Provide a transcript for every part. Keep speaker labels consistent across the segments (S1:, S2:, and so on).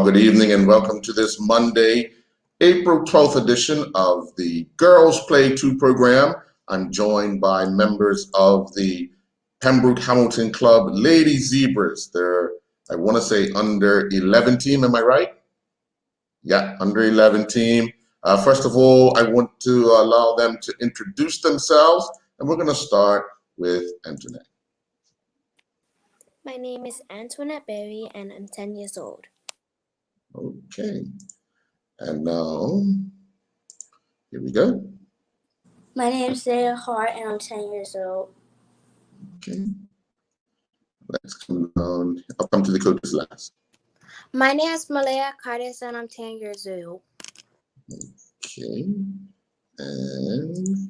S1: Well, good evening and welcome to this Monday, April 12th edition of the Girls Play 2 program. I'm joined by members of the Pembroke Hamilton Club Lady Zebras. They're, I want to say, under 11 team, am I right? Yeah, under 11 team. First of all, I want to allow them to introduce themselves, and we're going to start with Antoinette.
S2: My name is Antoinette Berry, and I'm 10 years old.
S1: Okay, and now, here we go.
S3: My name is Zaya Hart, and I'm 10 years old.
S1: Okay, let's come down. I'll come to the coaches last.
S2: My name is Malaya Curtis, and I'm 10 years old.
S1: Okay, and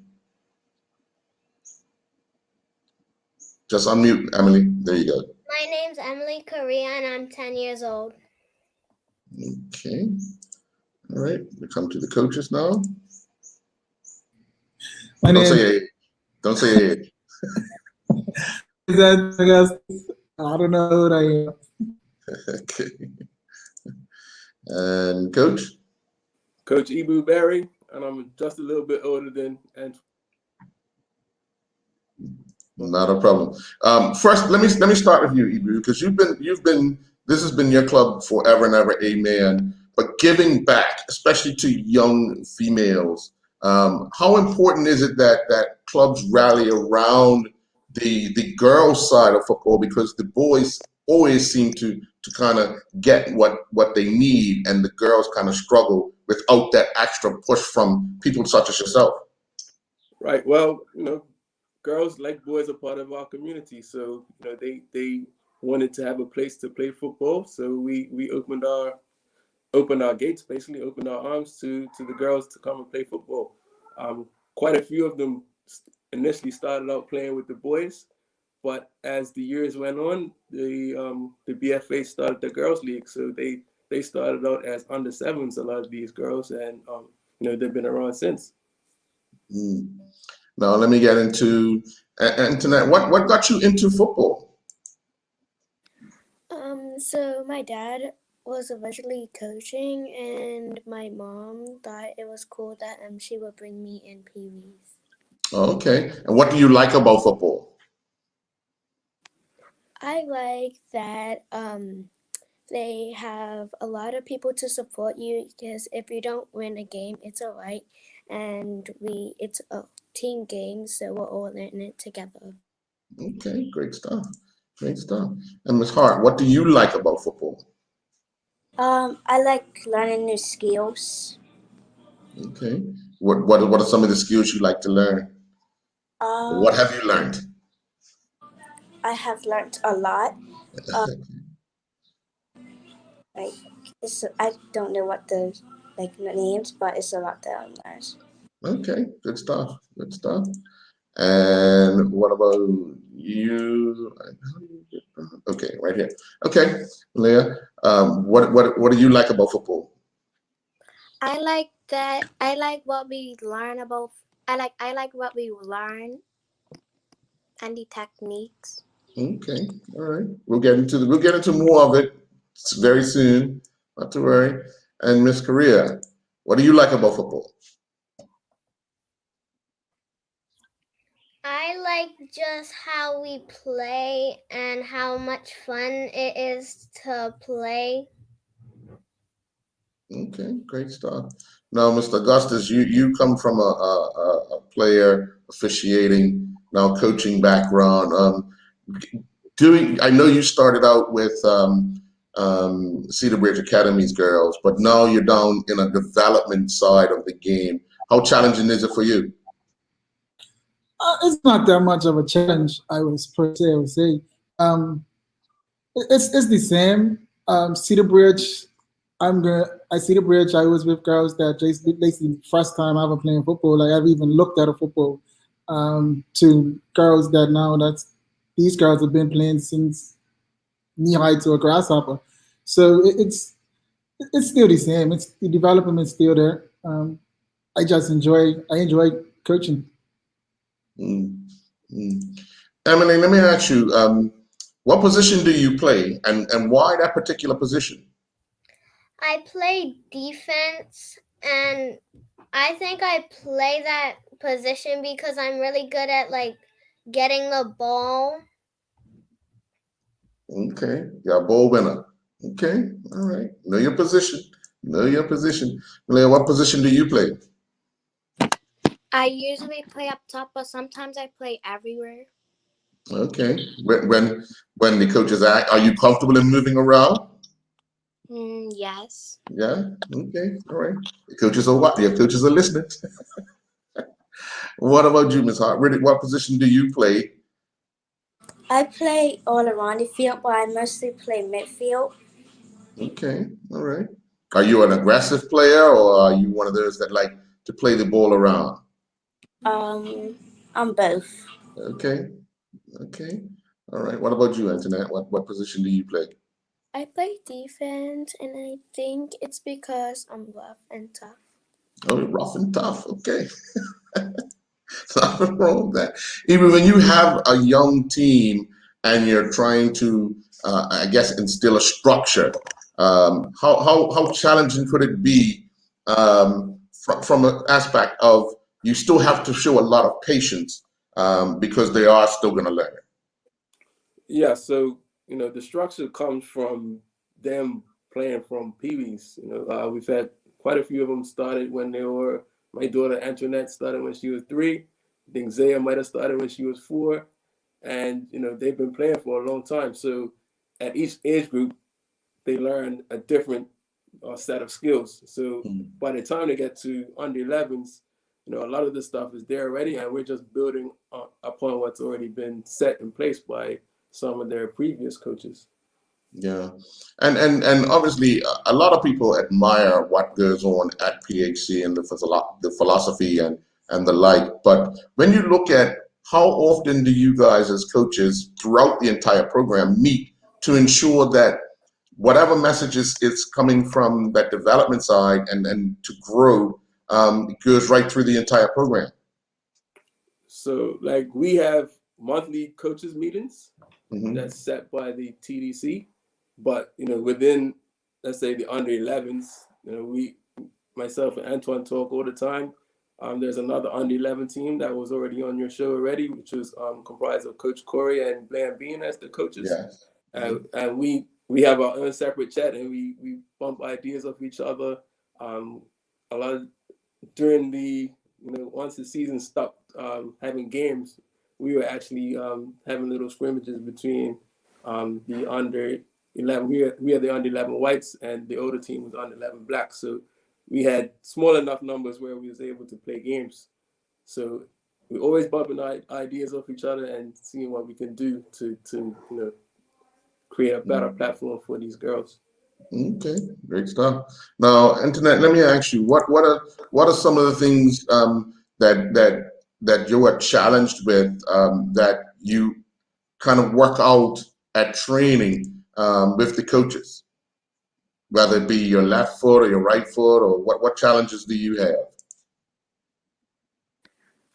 S1: just unmute, Emily. There you go.
S4: My name's Emily Correa, and I'm 10 years old.
S1: Okay, all right. We come to the coaches now. Don't say age. Don't say age.
S5: I don't know what I am.
S1: Okay. And coach?
S6: Coach Ibu Berry, and I'm just a little bit older than Antoinette.
S1: Not a problem. First, let me start with you, Ibu, because this has been your club forever and ever, amen. But giving back, especially to young females, how important is it that clubs rally around the girls' side of football, because the boys always seem to kind of get what they need, and the girls kind of struggle without that extra push from people such as yourself?
S6: Right. Well, girls like boys are part of our community, so they wanted to have a place to play football, so we opened our gates, basically opened our arms to the girls to come and play football. Quite a few of them initially started out playing with the boys, but as the years went on, the BFA started the girls league, so they started out as under sevens, a lot of these girls, and they've been around since.
S1: Now let me get into Antoinette. What got you into football?
S2: So my dad was originally coaching, and my mom thought it was cool that she would bring me in Pee-wees.
S1: Okay. And what do you like about football?
S2: I like that they have a lot of people to support you, because if you don't win a game, it's all right. And it's a team game, so we're all in it together.
S1: Okay, great stuff. Great stuff. And Ms. Hart, what do you like about football?
S3: I like learning new skills.
S1: Okay. What are some of the skills you like to learn? What have you learned?
S3: I have learned a lot. I don't know what the names, but it's a lot that I learned.
S1: Okay, good stuff. Good stuff. And what about you? Okay, right here. Okay, Leah. What do you like about football?
S2: I like that. I like what we learn about. I like what we learn and the techniques.
S1: Okay, all right. We'll get into more of it very soon. Not to worry. And Miss Correa, what do you like about football?
S4: I like just how we play and how much fun it is to play.
S1: Okay, great stuff. Now, Mr. Augustus, you come from a player officiating, now coaching background. I know you started out with Cedar Bridge Academy's girls, but now you're down in a development side of the game. How challenging is it for you?
S5: It's not that much of a challenge, I would say. It's the same. Cedar Bridge, at Cedar Bridge, I was with girls that basically the first time I ever playing football, like I've even looked at a football, to girls these girls have been playing since knee-high to a grasshopper. So it's still the same. It's the development is still there. I enjoy coaching.
S1: Emily, let me ask you, what position do you play, and why that particular position?
S4: I play defense, and I think I play that position because I'm really good at like getting the ball.
S1: Okay, you're a ball winner. Okay, all right. Know your position. Know your position. Leah, what position do you play?
S3: I usually play up top, but sometimes I play everywhere.
S1: Okay. When the coaches are you comfortable in moving around?
S3: Yes.
S1: Yeah. Okay. All right. The coaches are what? Your coaches are listening. What about you, Miss Hart? Really, what position do you play?
S3: I play all around the field, but I mostly play midfield.
S1: Okay. All right. Are you an aggressive player, or are you one of those that like to play the ball around?
S3: I'm both.
S1: Okay. Okay. All right. What about you, Antoinette? What position do you play?
S2: I play defense, and I think it's because I'm rough and tough.
S1: Oh, rough and tough. Okay. Nothing wrong with that. Even when you have a young team and you're trying to, I guess, instill a structure, how challenging could it be from an aspect of you still have to show a lot of patience because they are still going to learn.
S6: Yeah, so the structure comes from them playing from peewees. We've had quite a few of them started when they were. My daughter Antoinette started when she was 3. I think Zaya might have started when she was 4, and they've been playing for a long time. So at each age group, they learn a different set of skills. So by the time they get to under 11s, a lot of the stuff is there already, and we're just building upon what's already been set in place by some of their previous coaches.
S1: Yeah, and obviously a lot of people admire what goes on at PHC and the philosophy and the like. But when you look at how often do you guys as coaches throughout the entire program meet to ensure that whatever messages is coming from that development side and to grow it goes right through the entire program?
S6: So like we have monthly coaches meetings
S1: Hmm.
S6: that's set by the TDC, but within, let's say, the under 11s, myself and Antoine talk all the time. There's another under 11 team that was already on your show already, which was comprised of Coach Corey and Blaine Bean as the coaches.
S1: Yes.
S6: And we have our own separate chat, and we bump ideas off each other. A lot of, during the once the season stopped having games, we were actually having little scrimmages between the under 11. We are the under 11 whites, and the older team was under 11 blacks. So we had small enough numbers where we was able to play games. So we always bumping ideas off each other and seeing what we can do to create a better platform for these girls.
S1: Okay, great stuff. Now, Antoinette, let me ask you, what are some of the things that you are challenged with that you kind of work out at training with the coaches, whether it be your left foot or your right foot, or what challenges do you have?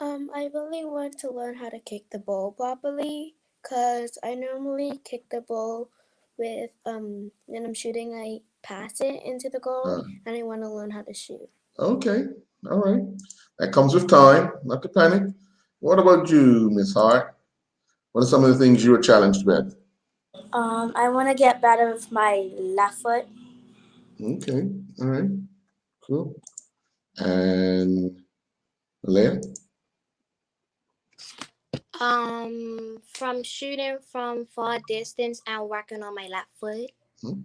S2: I really want to learn how to kick the ball properly, because I normally kick the ball with when I'm shooting, I pass it into the goal, and I want to learn how to shoot.
S1: Okay, all right. That comes with time, not to panic. What about you, Miss Hart? What are some of the things you are challenged with?
S3: I want to get better with my left foot.
S1: Okay, all right, cool. And Leah?
S3: From shooting from far distance and working on my left foot.
S1: Okay,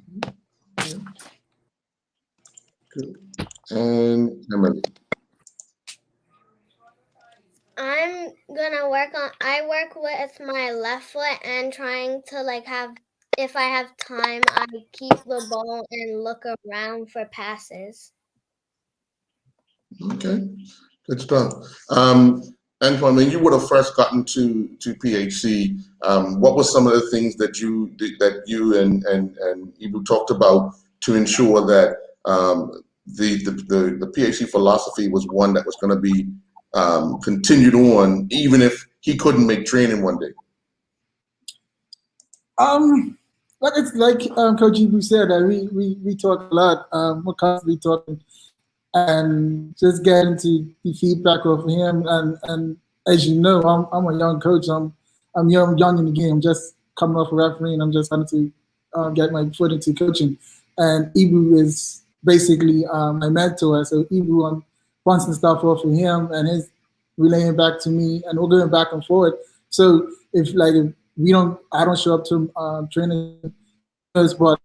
S1: yeah, cool. And Emily?
S4: I work with my left foot and trying to if I have time, I keep the ball and look around for passes.
S1: Okay, good stuff. Antoine, when you would have first gotten to PHC, what were some of the things that you and Ibu talked about to ensure that the PHC philosophy was one that was going to be continued on, even if he couldn't make training one day?
S5: But it's like Coach Ibu said, that we talk a lot. We're constantly talking and just getting to the feedback of him. And as you know, I'm a young coach. I'm young in the game. I'm just coming off a referee, and I'm just trying to get my foot into coaching. And Ibu is basically my mentor. So Ibu, I'm bouncing stuff off of him, and he's relaying back to me, and we're going back and forth. So if I don't show up to training, knows what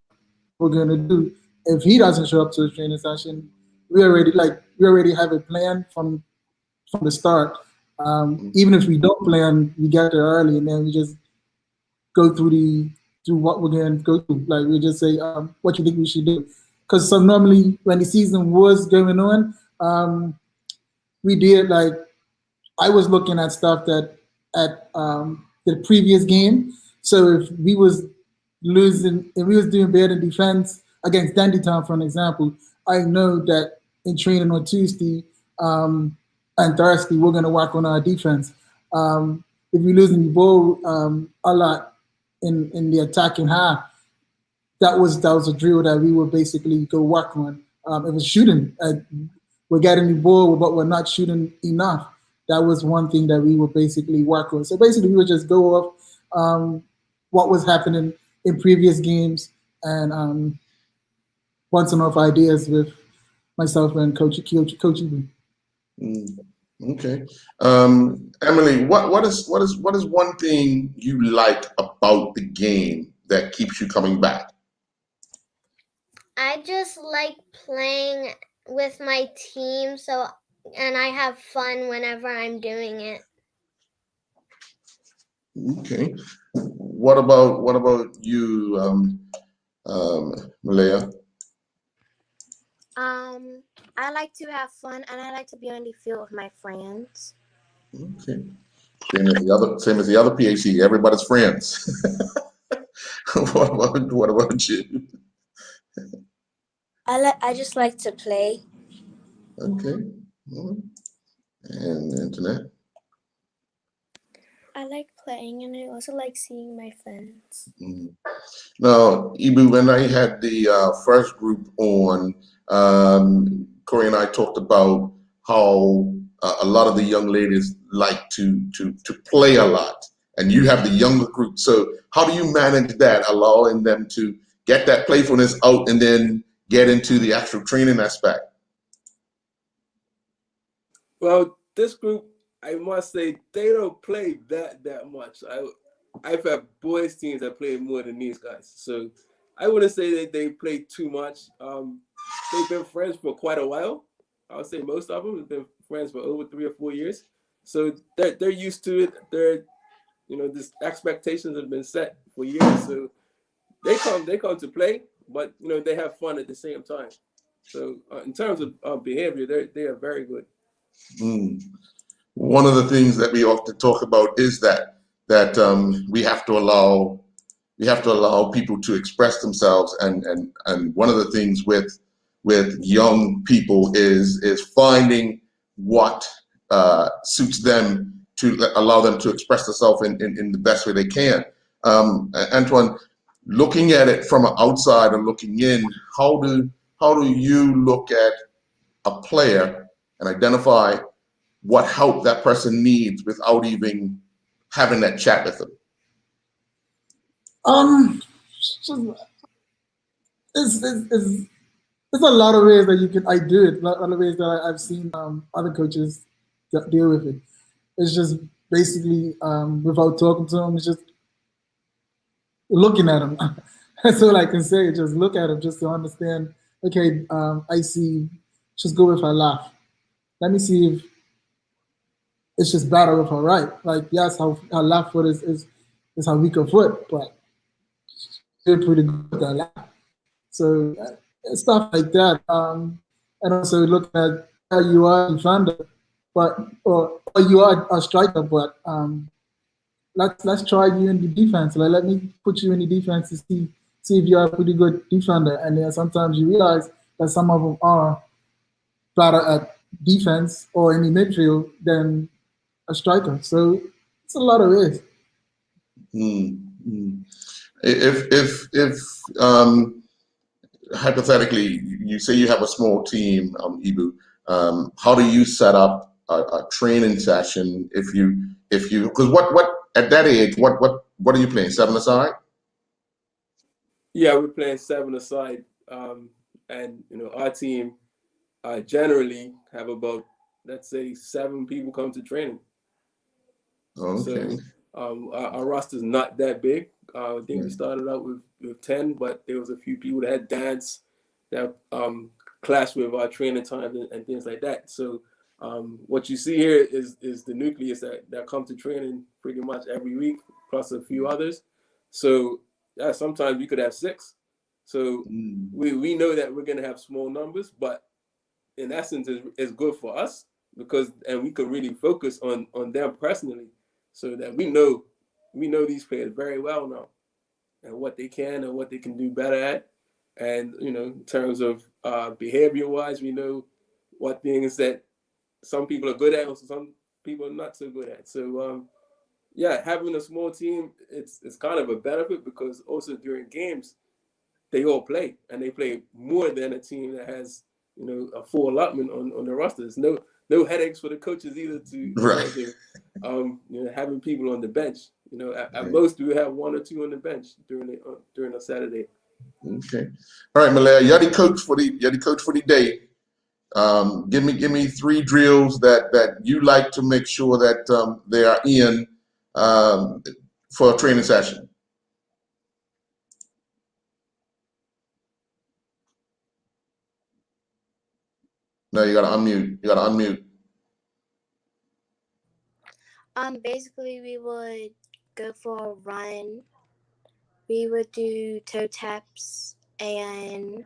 S5: we're gonna do. If he doesn't show up to the training session, we already have a plan from the start. Even if we don't plan, we get there early, and then we just go through what we're going to go through. Like we just say, what you think we should do? Because so normally when the season was going on, we did like I was looking at stuff that at the previous game. So if we was losing, if we was doing bad in defense against Dandytown, for an example, I know that in training on Tuesday and Thursday, we're going to work on our defense. If we're losing the ball a lot in the attacking half, that was a drill that we would basically go work on. If it's shooting, we're getting the ball, but we're not shooting enough. That was one thing that we would basically work on. So basically, we would just go off what was happening in previous games and bouncing off ideas with myself and Coach Ibu.
S1: Okay, Emily, what is one thing you like about the game that keeps you coming back?
S4: I just like playing with my team, and I have fun whenever I'm doing it.
S1: Okay. What about you, Malaya?
S3: I like to have fun, and I like to be on the field with my friends.
S1: Okay. Same as the other PhD. Everybody's friends. What about you?
S2: I just like to play.
S1: Okay. And Internet.
S2: I like playing, and I also like seeing my friends.
S1: Now, Ibu, when I had the first group on, Corey and I talked about how a lot of the young ladies like to play a lot, and you have the younger group. So how do you manage that, allowing them to get that playfulness out and then get into the actual training aspect?
S6: Well, this group, I must say, they don't play that much. I've had boys teams that play more than these guys, so I wouldn't say that they play too much. They've been friends for quite a while. I would say most of them have been friends for over 3 or 4 years, so they're used to it. This expectations have been set for years, so they come to play, but they have fun at the same time. So in terms of behavior, they are very good.
S1: One of the things that we often talk about is that we have to allow people to express themselves, and one of the things with young people is finding what suits them to allow them to express themselves in the best way they can. Antoine, looking at it from outside and looking in, how do you look at a player and identify what help that person needs without even having that chat with them?
S5: There's a lot of ways that I do it. A lot of ways that I've seen other coaches deal with it. It's just basically without talking to them, it's just looking at them. That's all I can say. Just look at them just to understand. Okay, I see. Just go with her laugh. Let me see if it's just better with her right. Like, yes, her left foot is her weaker foot, but she's pretty good with her left. So stuff like that. And also look at how you are a defender, or you are a striker, but let's try you in the defense. Like, let me put you in the defense to see if you're a pretty good defender. And then sometimes you realize that some of them are better at defense or in the midfield than a striker. So it's a lot of ways.
S1: If hypothetically, you say you have a small team, Ibu, how do you set up a training session if you because what at that age what are you playing, 7-a-side?
S6: Yeah, we're playing 7-a-side, and our team generally have about, let's say, 7 people come to training.
S1: Okay.
S6: So our roster's not that big. I think we started out with 10, but there was a few people that had dance that clashed with our training times and things like that. So what you see here is the nucleus that come to training pretty much every week, plus a few others. So yeah, sometimes we could have 6. So we know that we're gonna have small numbers, but in essence, it's good for us because we could really focus on them personally, so that we know these players very well now and what they can and what they can do better at, and in terms of behavior wise, we know what things that some people are good at and some people are not so good at. So yeah, having a small team, it's kind of a benefit because also during games they all play and they play more than a team that has a full allotment on the roster. There's no headaches for the coaches either in
S1: Right.
S6: terms of having people on the bench. At most we have 1 or 2 on the bench during a Saturday.
S1: Okay. All right, Malaya, you're the coach for the day. Give me 3 drills that you like to make sure that they are in for a training session. No, you gotta unmute.
S3: Basically, we would go for a run. We would do toe taps and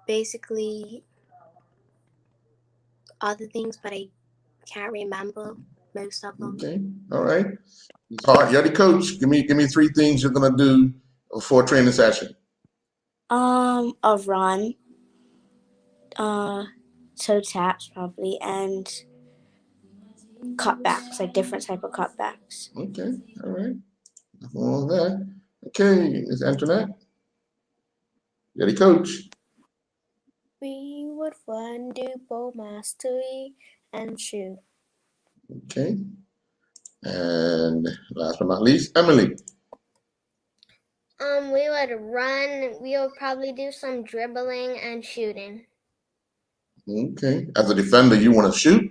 S3: basically other things, but I can't remember most of them.
S1: Okay. All right. It's hard. You're the coach. Give me 3 things you're gonna do for a training session.
S7: A run, toe taps probably, and cutbacks, like different type of cutbacks.
S1: Okay. All right. Nothing wrong with that. Okay, Ms. Antoinette. You're the coach.
S2: We would run, do ball mastery, and shoot.
S1: Okay. And last but not least, Emily.
S4: We would run. We would probably do some dribbling and shooting.
S1: Okay. As a defender, you want to shoot?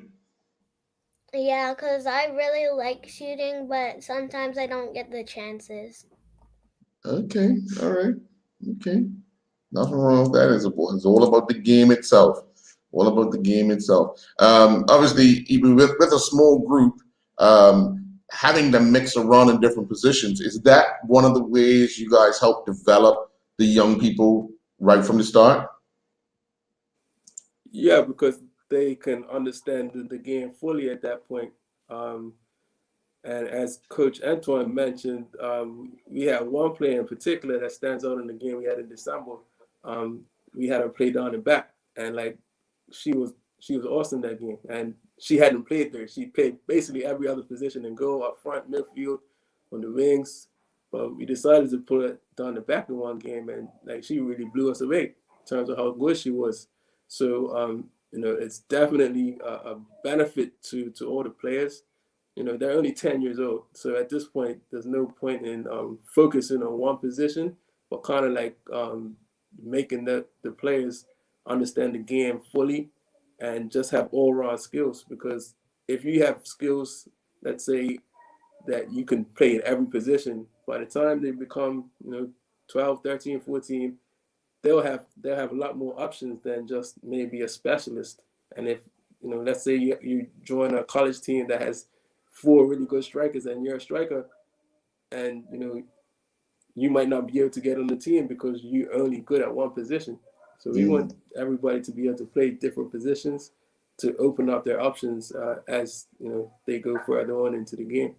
S4: Yeah, because I really like shooting, but sometimes I don't get the chances.
S1: Okay. All right. Okay. Nothing wrong with that. It's all about the game itself. All about the game itself. Obviously, even with a small group, having them mix around in different positions, is that one of the ways you guys help develop the young people right from the start?
S6: Yeah, because they can understand the game fully at that point. And as Coach Antoine mentioned, we had one player in particular that stands out in the game we had in December. We had her play down the back, and like she was awesome that game. And she hadn't played there. She played basically every other position in goal, up front, midfield, on the wings. But we decided to put her down the back in one game, and like she really blew us away in terms of how good she was. So it's definitely a benefit to all the players. They're only 10 years old. So at this point, there's no point in focusing on one position, but kind of like making the players understand the game fully and just have all-round skills. Because if you have skills, let's say, that you can play in every position, by the time they become 12, 13, 14, they'll have a lot more options than just maybe a specialist. And if let's say you join a college team that has 4 really good strikers and you're a striker, and you might not be able to get on the team because you're only good at one position. So we want everybody to be able to play different positions to open up their options as they go further on into the game.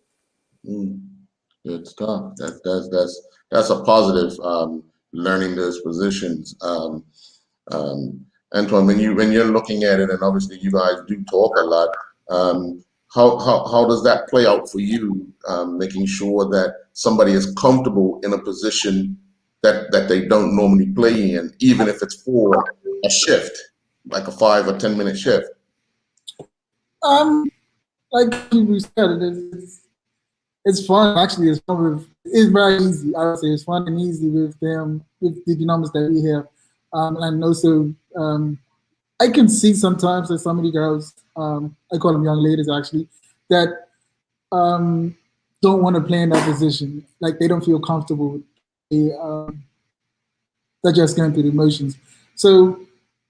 S1: Good stuff. That's a positive. Learning those positions. Antoine, when you're looking at it, and obviously you guys do talk a lot. how does that play out for you, making sure that somebody is comfortable in a position that they don't normally play in, even if it's for a shift, like a 5 or 10 minute shift?
S5: Like you said, it's fun. Actually, it's fun with. It's very easy. I would say it's fun and easy with them with the numbers that we have, and also I can see sometimes that some of the girls, I call them young ladies actually, that don't want to play in that position. Like they don't feel comfortable. They're just going through the emotions. So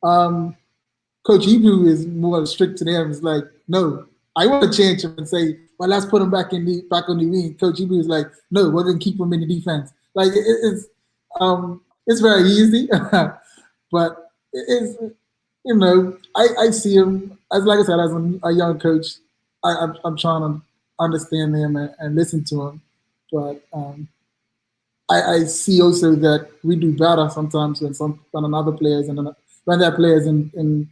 S5: Coach Hebrew is more strict to them. It's like, no, I want to change him and say, well, let's put him back on the wing. Coach Hebrew is like, no, we're gonna keep him in the defense. Like it's very easy, but it's I see him as, like I said, as a young coach. I'm trying to understand him and listen to him, but I see also that we do better sometimes when another players and when that players in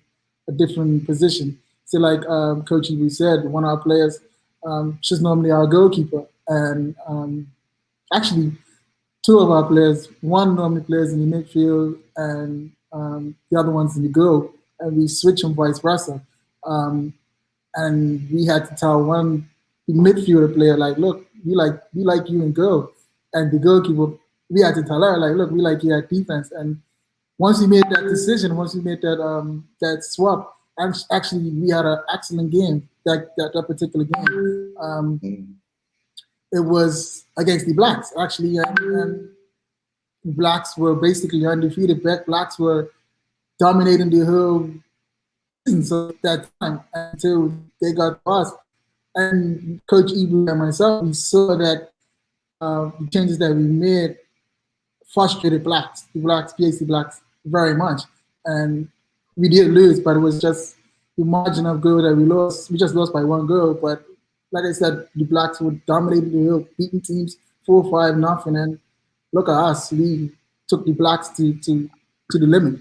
S5: a different position. So like Coach Ibu said, one of our players, she's normally our goalkeeper, and actually two of our players, one normally plays in the midfield and the other one's in the goal, and we switch them vice versa. And we had to tell one midfielder player like, look, we like you in goal, and the goalkeeper, we had to tell her like, look, we like you at defense. And once we made that decision, once we made that swap, and actually we had an excellent game that particular game. It was against the Blacks actually, and Blacks were basically undefeated. Blacks were dominating the whole season so that time until they got us. And Coach Ibu and myself, we saw that the changes that we made frustrated the PAC Blacks very much. And we did lose, but it was just the margin of goal that we lost. We just lost by 1 goal, but like I said, the Blacks were dominating the hill, beating teams 4-5-0, and look at us. We took the Blacks to the limit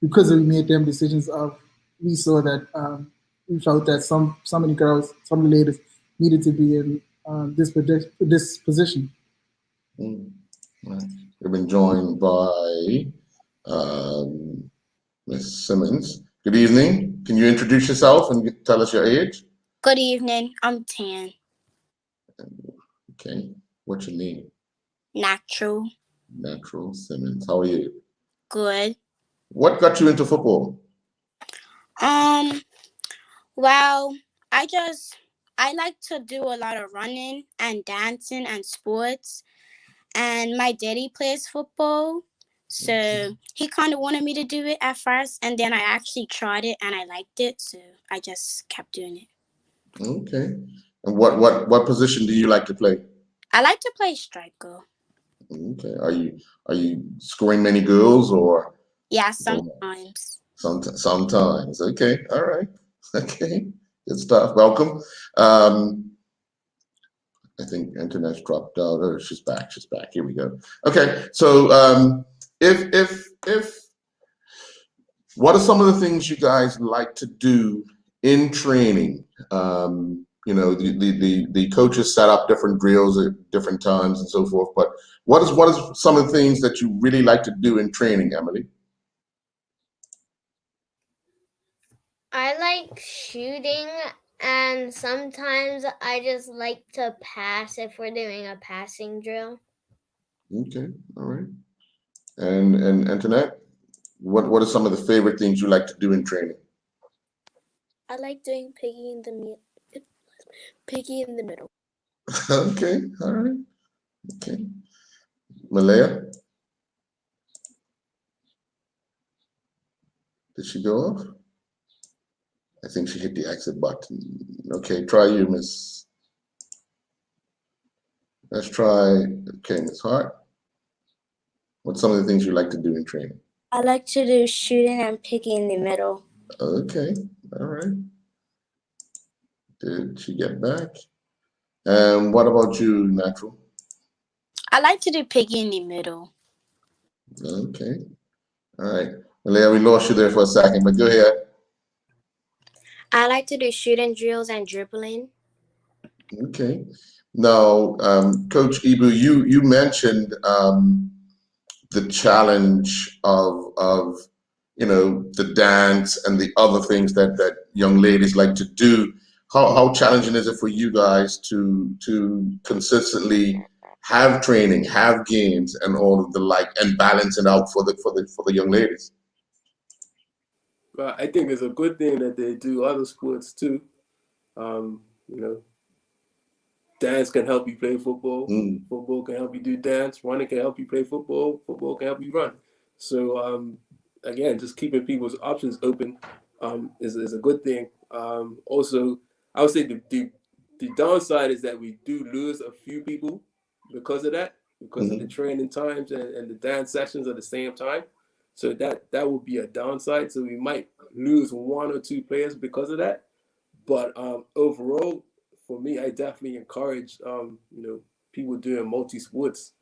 S5: because we made them decisions of. We saw that we felt that some of the girls, some of the ladies needed to be in this position.
S1: Right. We've been joined by Ms. Simmons. Good evening. Can you introduce yourself and tell us your age?
S7: Good evening. I'm 10.
S1: Okay. What's your name?
S7: Natural.
S1: Natural Simmons. How are you?
S7: Good.
S1: What got you into football?
S7: Well, I like to do a lot of running and dancing and sports. And my daddy plays football. So he kind of wanted me to do it at first. And then I actually tried it and I liked it. So I just kept doing it.
S1: Okay. And what position do you like to play?
S7: I like to play striker.
S1: Okay. Are you scoring many goals or?
S7: Yeah, sometimes.
S1: Sometimes. Okay. All right. Okay. Good stuff. Welcome. I think internet's dropped out. Oh, she's back. She's back. Here we go. Okay. So if what are some of the things you guys like to do in training? You know, the coaches set up different drills at different times and so forth. But what is some of the things that you really like to do in training, Emily?
S4: I like shooting, and sometimes I just like to pass if we're doing a passing drill.
S1: Okay, all right. And Antoinette, what are some of the favorite things you like to do in training?
S2: I like doing piggy in the middle.
S1: Okay, all right. Okay. Malaya? Did she go off? I think she hit the exit button. Okay, try you, Miss. Let's try, okay, Miss Hart. What's some of the things you like to do in training?
S7: I like to do shooting and picking in the middle.
S1: Okay, all right. Did she get back? And what about you, Natural?
S7: I like to do piggy in the middle.
S1: Okay, all right. Malaya, we lost you there for a second, but go ahead.
S3: I like to do shooting drills and dribbling.
S1: Okay. Now, Coach Ibu, you mentioned the challenge of the dance and the other things that young ladies like to do. How challenging is it for you guys to consistently have training, have games, and all of the like, and balance it out for the young ladies?
S6: But I think it's a good thing that they do other sports too. You know, dance can help you play football.
S1: Mm,
S6: Football can help you do dance. Running can help you play football. Football can help you run. So again, just keeping people's options open is a good thing. Also, I would say the downside is that we do lose a few people because of that, because of the
S1: mhm.
S6: training times and the dance sessions at the same time. So that would be a downside. So we might lose one or two players because of that. But overall, for me, I definitely encourage people doing multi sports.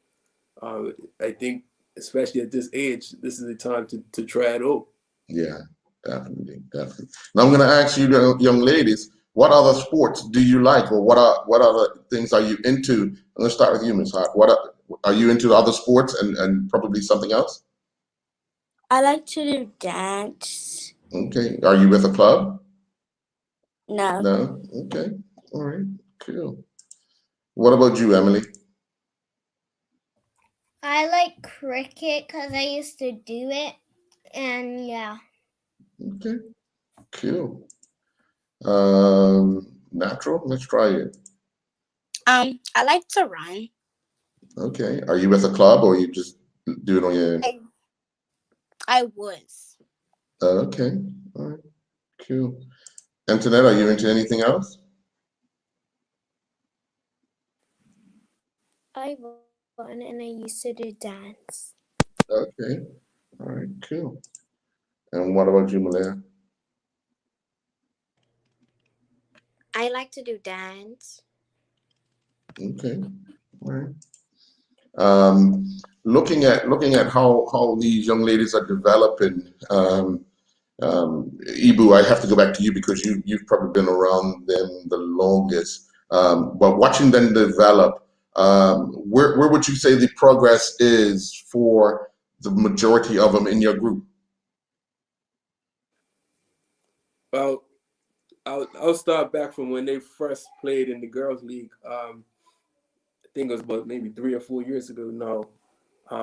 S6: I think, especially at this age, this is the time to try it all.
S1: Yeah, definitely, definitely. Now I'm going to ask you, young ladies, what other sports do you like, or what other things are you into? I'm going to start with you, Ms. Hart. Are you into other sports and probably something else?
S7: I like to do dance.
S1: Okay. Are you with a club?
S7: No.
S1: No. Okay. All right. Cool. What about you, Emily?
S4: I like cricket because I used to do it, and yeah.
S1: Okay. Cool. Natural. Let's try it.
S7: I like to run.
S1: Okay. Are you with a club or you just do it on your own?
S7: I was.
S1: Okay. All right. Cool. Antoinette, are you into anything else?
S2: I run and I used to do dance.
S1: Okay. All right. Cool. And what about you, Malaya?
S3: I like to do dance.
S1: Okay. All right. Um, looking at how these young ladies are developing. Ibu, I have to go back to you because you've probably been around them the longest. But watching them develop, where would you say the progress is for the majority of them in your group?
S6: Well, I'll start back from when they first played in the girls' league. I think it was about maybe 3 or 4 years ago now.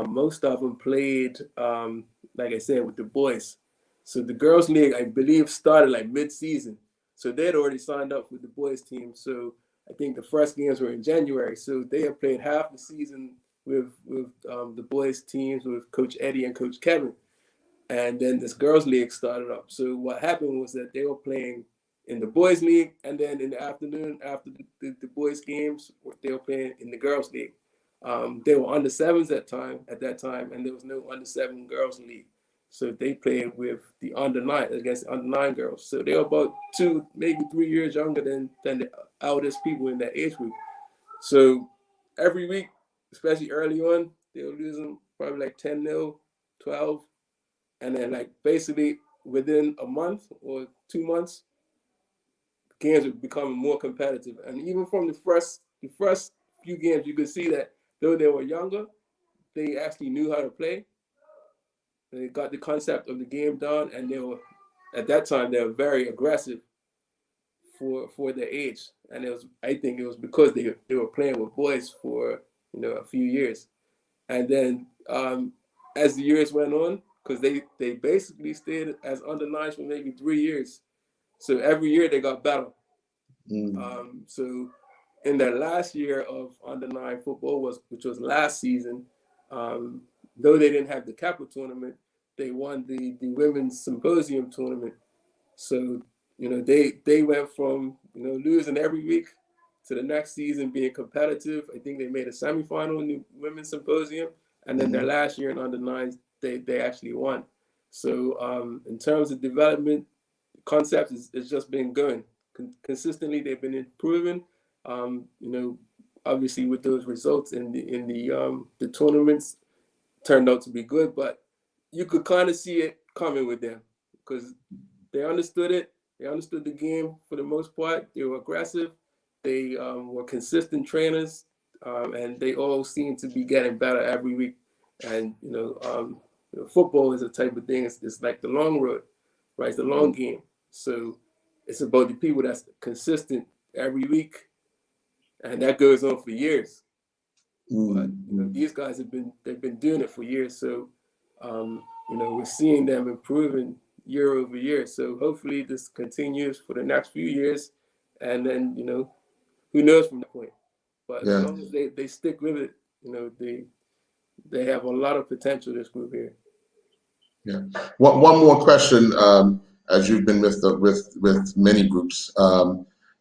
S6: Most of them played, like I said, with the boys. So the girls' league, I believe, started like mid-season. So they had already signed up with the boys' team. So I think the first games were in January. So they had played half the season with the boys' teams with Coach Eddie and Coach Kevin. And then this girls' league started up. So what happened was that they were playing in the boys' league, and then in the afternoon after the boys' games, they were playing in the girls' league. They were under sevens at that time, and there was no under seven girls league. So they played with the under nine against the under nine girls. So they were about 2, maybe 3 years younger than the eldest people in that age group. So every week, especially early on, they were losing probably like 10-0, 12, and then like basically within a month or 2 months, games were becoming more competitive. And even from the first few games, you could see that though they were younger, they actually knew how to play. They got the concept of the game down, and they were at that time they were very aggressive for their age. And I think it was because they were playing with boys for a few years, and then as the years went on, because they basically stayed as under nines for maybe 3 years. So every year they got better.
S1: Mm,
S6: So in their last year of under nine football which was last season, um, though they didn't have the capital tournament, they won the women's symposium tournament. So they went from losing every week to the next season being competitive. I think they made a semifinal in the women's symposium, and then their
S1: mhm.
S6: last year in under nines, they actually won. So in terms of development, concepts is just been going consistently. They've been improving. Um, you know, Obviously with those results in the tournaments turned out to be good, but you could kind of see it coming with them because they understood it. They understood the game for the most part. They were aggressive, they were consistent trainers, and they all seem to be getting better every week. And football is a type of thing. It's like the long road, right? It's the long game. So it's about the people that's consistent every week, and that goes on for years. But these guys they've been doing it for years. So we're seeing them improving year over year. So hopefully this continues for the next few years, and then who knows from that point. But as long as they stick with it, they have a lot of potential. This group here.
S1: Yeah. One more question. As you've been with many groups,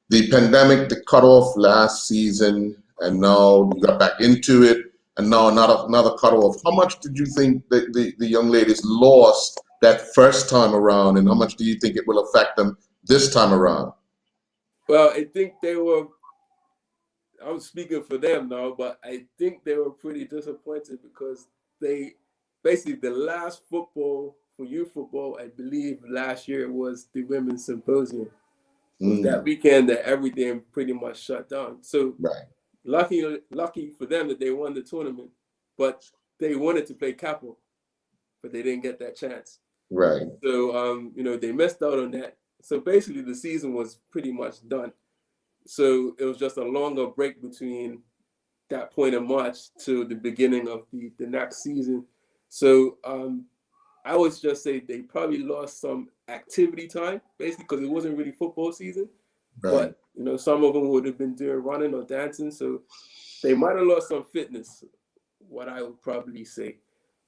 S1: the pandemic, the cutoff last season, and now you got back into it, and now another cutoff. How much did you think the young ladies lost that first time around, and how much do you think it will affect them this time around?
S6: Well, I think they were. I'm speaking for them now, but I think they were pretty disappointed because they basically the last football for youth football, I believe last year was the women's symposium. It was that weekend that everything pretty much shut down. So lucky for them that they won the tournament, but they wanted to play Capo, but they didn't get that chance.
S1: Right.
S6: So they missed out on that. So basically the season was pretty much done. So it was just a longer break between that point in March to the beginning of the next season. So I would just say they probably lost some activity time, basically, because it wasn't really football season. Right. But some of them would have been doing running or dancing, so they might have lost some fitness. What I would probably say.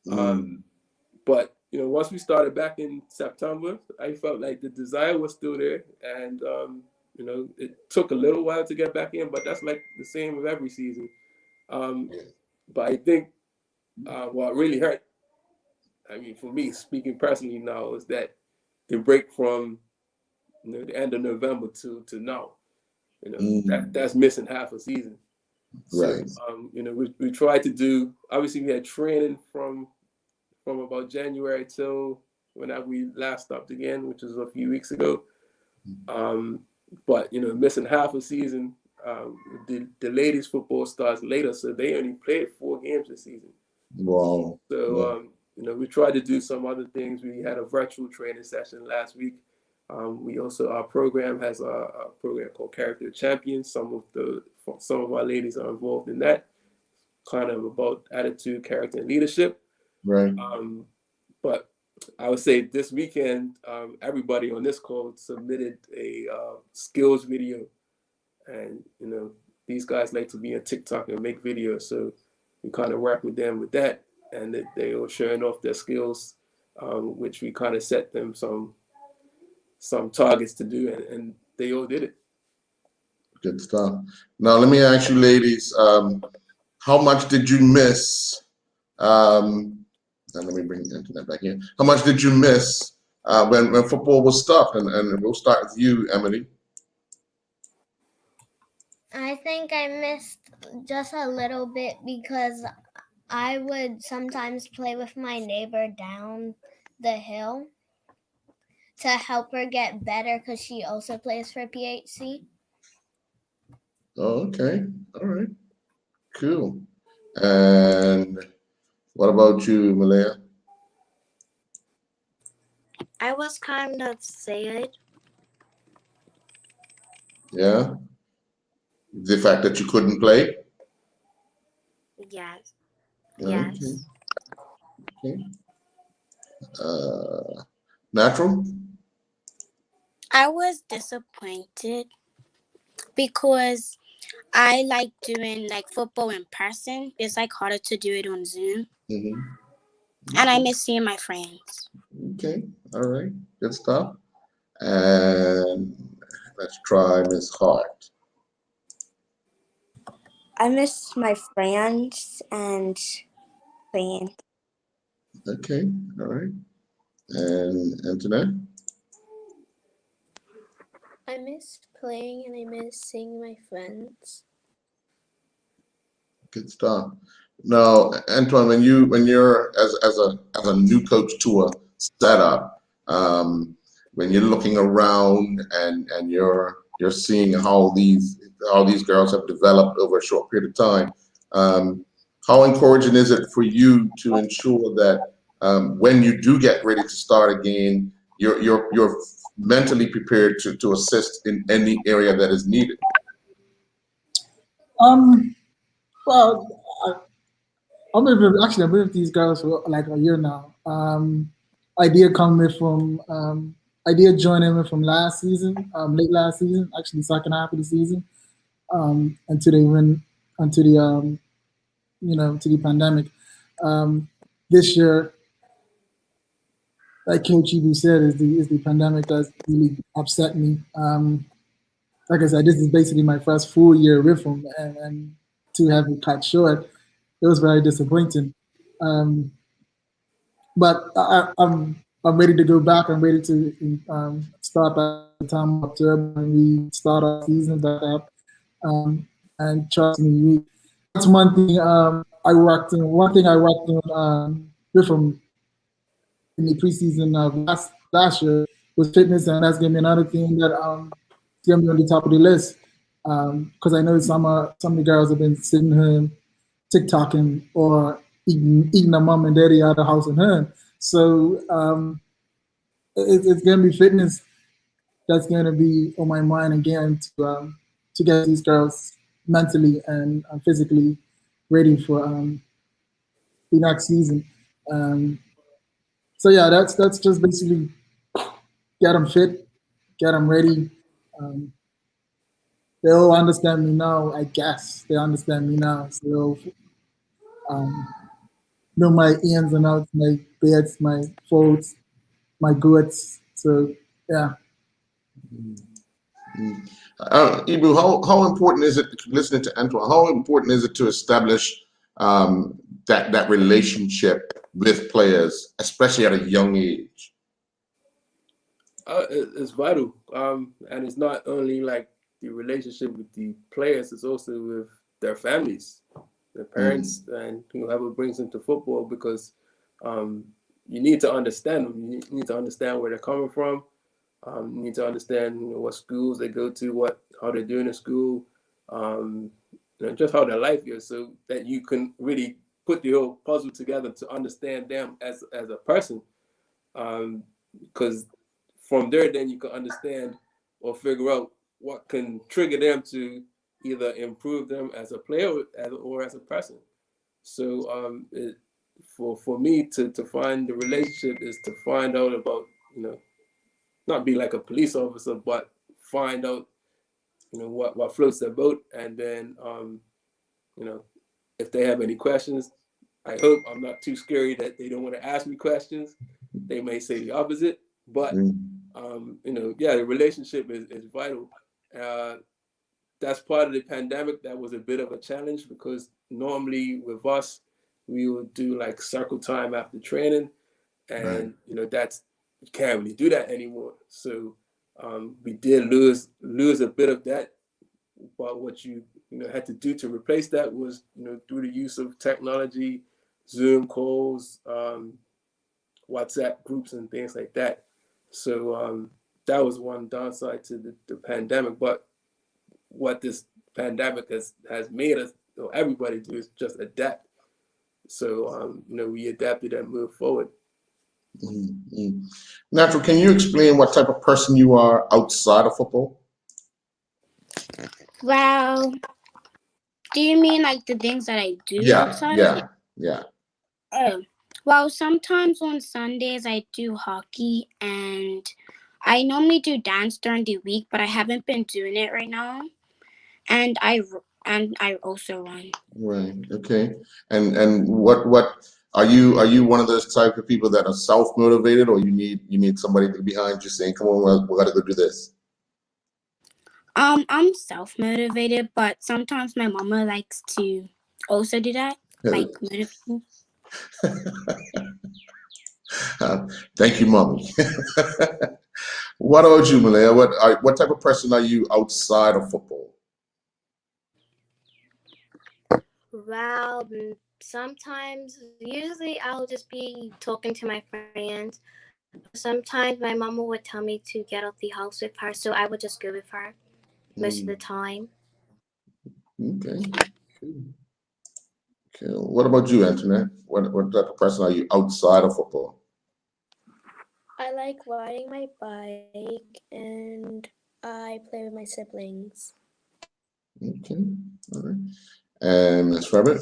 S6: But once we started back in September, I felt like the desire was still there, and it took a little while to get back in, but that's like the same with every season. But I think what really hurt, I mean, for me, speaking personally now, is that the break from the end of November to now, that's missing half a season. Right. So, we tried to do. Obviously, we had training from about January till whenever we last stopped again, which was a few weeks ago. But missing half a season. The ladies' football starts later, so they only played 4 games this season.
S1: Wow.
S6: So we tried to do some other things. We had a virtual training session last week. We also, our program has a program called Character Champions. Some of our ladies are involved in that, kind of about attitude, character, and leadership.
S1: Right.
S6: But I would say this weekend, everybody on this call submitted a skills video, and these guys like to be on TikTok and make videos, so we kind of work with them with that, and they were showing off their skills, which we kind of set them some targets to do, and they all did it.
S1: Good stuff. Now let me ask you, ladies, how much did you miss? And let me bring the internet back in. How much did you miss when football was stopped? And we'll start with you, Emily.
S4: I think I missed just a little bit because I would sometimes play with my neighbor down the hill to help her get better because she also plays for PHC.
S1: Oh, okay. All right. Cool. And what about you, Malaya?
S3: I was kind of sad.
S1: Yeah. The fact that you couldn't play?
S3: Yes.
S1: Okay.
S3: Yes.
S1: Okay. Natural?
S7: I was disappointed because I like doing like football in person. It's like harder to do it on Zoom.
S1: Mm-hmm.
S7: And I miss seeing my friends.
S1: Okay. All right. Good stuff. And let's try Miss Hart.
S3: I miss my friends and playing.
S1: Okay. All right. And Antoinette?
S2: I miss playing and I miss seeing my friends.
S1: Good stuff. Now, Antoine, when you're as a new coach to a setup, when you're looking around and you're you're seeing how these girls have developed over a short period of time. How encouraging is it for you to ensure that when you do get ready to start again, you're mentally prepared to assist in any area that is needed?
S5: Um, well, I've been with these girls for like a year now. Idea coming from idea joining me from last season, late last season, actually second half of the season, until they went until the to the pandemic. This year, like Coach Ibu said, is the pandemic that's really upset me. Like I said, this is basically my first full year with them, and to have it cut short, it was very disappointing. Um, but I'm ready to go back. I'm ready to start at the time of October when we start our season back up. And trust me, that's one thing I worked on. One thing I worked on with them in the preseason of last year was fitness, and that's gonna be another thing that is gonna be on the top of the list. Because I know some of the girls have been sitting here TikToking or eating a mom and daddy out of the house and home. So it's gonna be fitness that's gonna be on my mind again to get these girls mentally and physically ready for the next season. Um, so yeah, that's just basically get them fit, get them ready. Um, they all understand me now, I guess. They understand me now. So um, know my ins and outs, my beds, my faults, my goods. So yeah.
S1: Ibu, how important is it, listening to Antoine, how important is it to establish that relationship with players, especially at a young age?
S6: It's vital, and it's not only like the relationship with the players; it's also with their families, their parents, and whoever brings them to football. Because you need to understand them. You need to understand where they're coming from. You need to understand what schools they go to, how they're doing in school, just how their life is, so that you can really put the whole puzzle together to understand them as a person. Because from there, then you can understand or figure out what can trigger them to either improve them as a player or as a person. So for me to find the relationship is to find out about, not be like a police officer, but find out, what floats their boat, and then if they have any questions, I hope I'm not too scary that they don't want to ask me questions. They may say the opposite, but yeah, the relationship is vital. That's part of the pandemic. That was a bit of a challenge because normally with us, we would do like circle time after training, and that's, you can't really do that anymore. So we did lose a bit of that, but what you had to do to replace that was through the use of technology, Zoom calls, WhatsApp groups, and things like that. So that was one downside to the pandemic. But what this pandemic has made us, everybody do, is just adapt. So we adapted and moved forward.
S1: Natural, can you explain what type of person you are outside of football?
S7: Well, do you mean like the things that I do outside of it?
S1: Yeah.
S7: Oh, well, sometimes on Sundays I do hockey, and I normally do dance during the week, but I haven't been doing it right now. And I also run.
S1: Right. Okay. And what are you one of those type of people that are self-motivated, or you need somebody behind you saying, "Come on, we got to go do this"?
S7: I'm self-motivated, but sometimes my mama likes to also do that, like motivate me.
S1: Thank you, mommy. What about you, Malaya? What type of person are you outside of football?
S3: Well, usually I'll just be talking to my friends. Sometimes my mama would tell me to get out the house with her, so I would just go with her. most of the time.
S1: Okay. Cool. What about you, Antoinette? What type of person are you outside of football?
S2: I like riding my bike and I play with my siblings.
S1: Okay. All right. And Ms. Rabbit?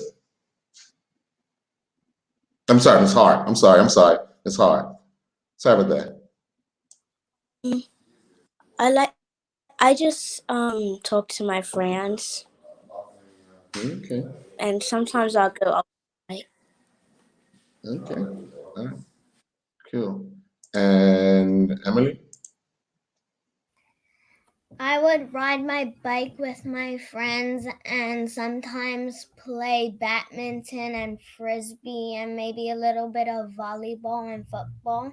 S1: I'm sorry, Ms. Hart. I'm sorry. Ms. Hart. Sorry about that.
S7: I just talk to my friends,
S1: Okay.
S7: and sometimes I'll go outside.
S1: Okay. All right. Cool. And Emily?
S4: I would ride my bike with my friends and sometimes play badminton and frisbee and maybe a little bit of volleyball and football.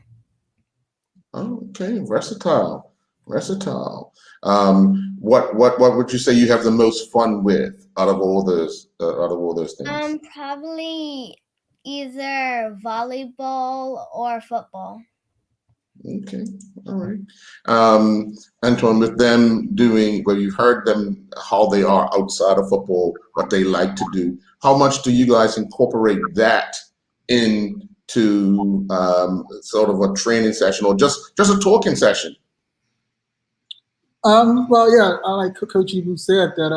S1: Okay, versatile. Versatile. What would you say you have the most fun with out of all those things?
S4: Probably either volleyball or football.
S1: Okay, all right. Antoine, with them doing, well, you've heard them how they are outside of football, what they like to do. How much do you guys incorporate that into sort of a training session or just a talking session?
S5: Well, yeah, like Coach Ibu said that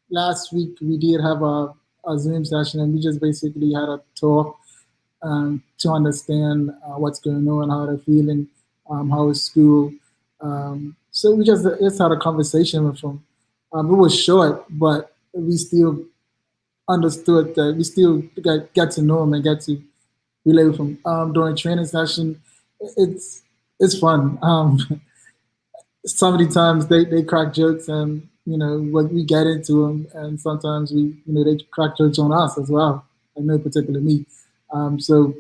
S5: last week we did have a Zoom session and we just basically had a talk to understand what's going on, how they're feeling, how is school. So we just had a conversation with them. It was short, but we still understood that we still get to know them and get to relate with them. During training session, it's fun. So many times they crack jokes and what we get into them, and sometimes they crack jokes on us as well. I know particularly me. So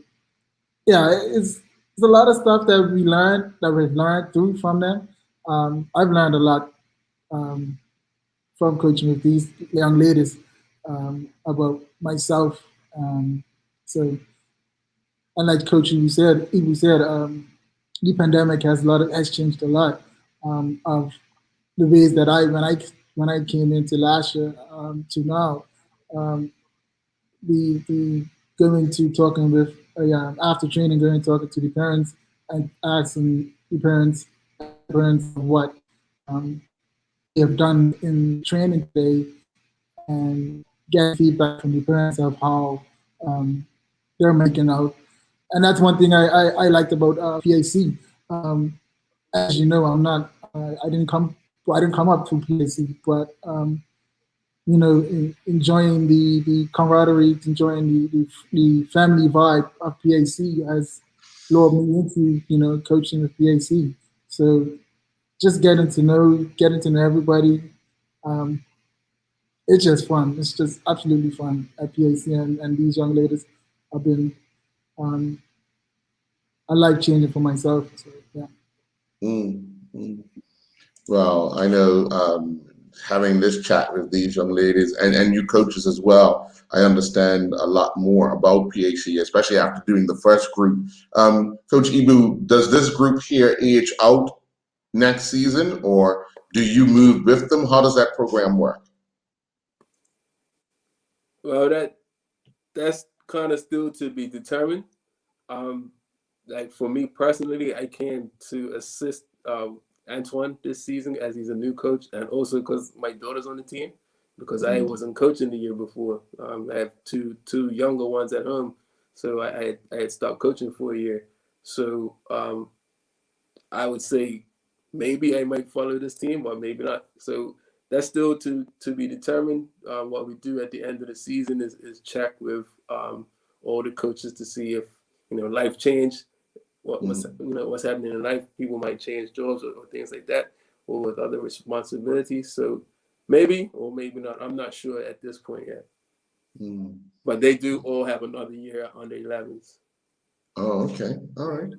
S5: yeah, it's a lot of stuff that we've learned through from them. I've learned a lot from coaching with these young ladies about myself. So, and like Coach Ibu said, the pandemic has changed a lot of the ways that when I came into last year to now. The going to talking with after training, going and talking to the parents and asking the parents what they have done in training today and get feedback from the parents of how they're making out. And that's one thing I liked about PAC. As you know, I'm not. I didn't come. I didn't come up through PAC, but enjoying the camaraderie, enjoying the family vibe of PAC has lured me into, coaching with PAC. So just getting to know everybody, it's just fun. It's just absolutely fun at PAC, and these young ladies have been a life changing for myself. So yeah.
S1: Well, I know having this chat with these young ladies and you coaches as well, I understand a lot more about PAC, especially after doing the first group. Coach Ibu, does this group here age out next season, or do you move with them? How does that program work?
S6: Well, that's kind of still to be determined. Like for me personally, I came to assist Antoine this season as he's a new coach, and also because my daughter's on the team, because I wasn't coaching the year before. I have two younger ones at home, so I had stopped coaching for a year. So I would say maybe I might follow this team or maybe not. So that's still to be determined. What we do at the end of the season is check with all the coaches to see if life changed. What's happening in life. People might change jobs or things like that, or with other responsibilities. So maybe or maybe not. I'm not sure at this point yet. But they do all have another year under 11s.
S1: Oh, okay. All right.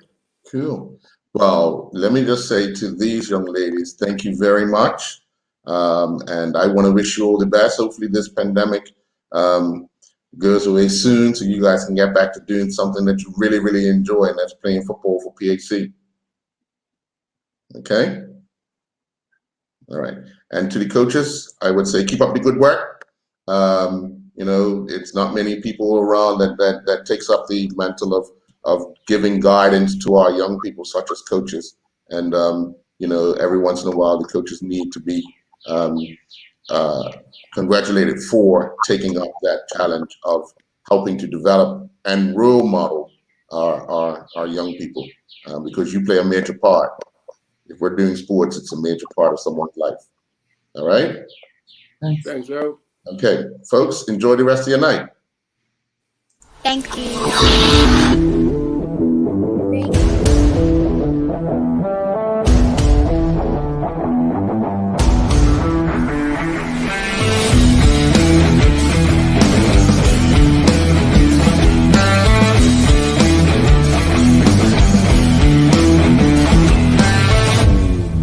S1: Cool. Well, let me just say to these young ladies, thank you very much. And I want to wish you all the best. Hopefully this pandemic goes away soon so you guys can get back to doing something that you really, really enjoy, and that's playing football for PAC. Okay? All right. And to the coaches, I would say keep up the good work. You know, it's not many people around that takes up the mantle of giving guidance to our young people, such as coaches. And you know, every once in a while, the coaches need to be um, congratulated for taking up that challenge of helping to develop and role model our young people, because you play a major part. If we're doing sports, it's a major part of someone's life. All right?
S5: Thanks.
S6: Thanks, Joe.
S1: Okay, folks, enjoy the rest of your night.
S7: Thank you.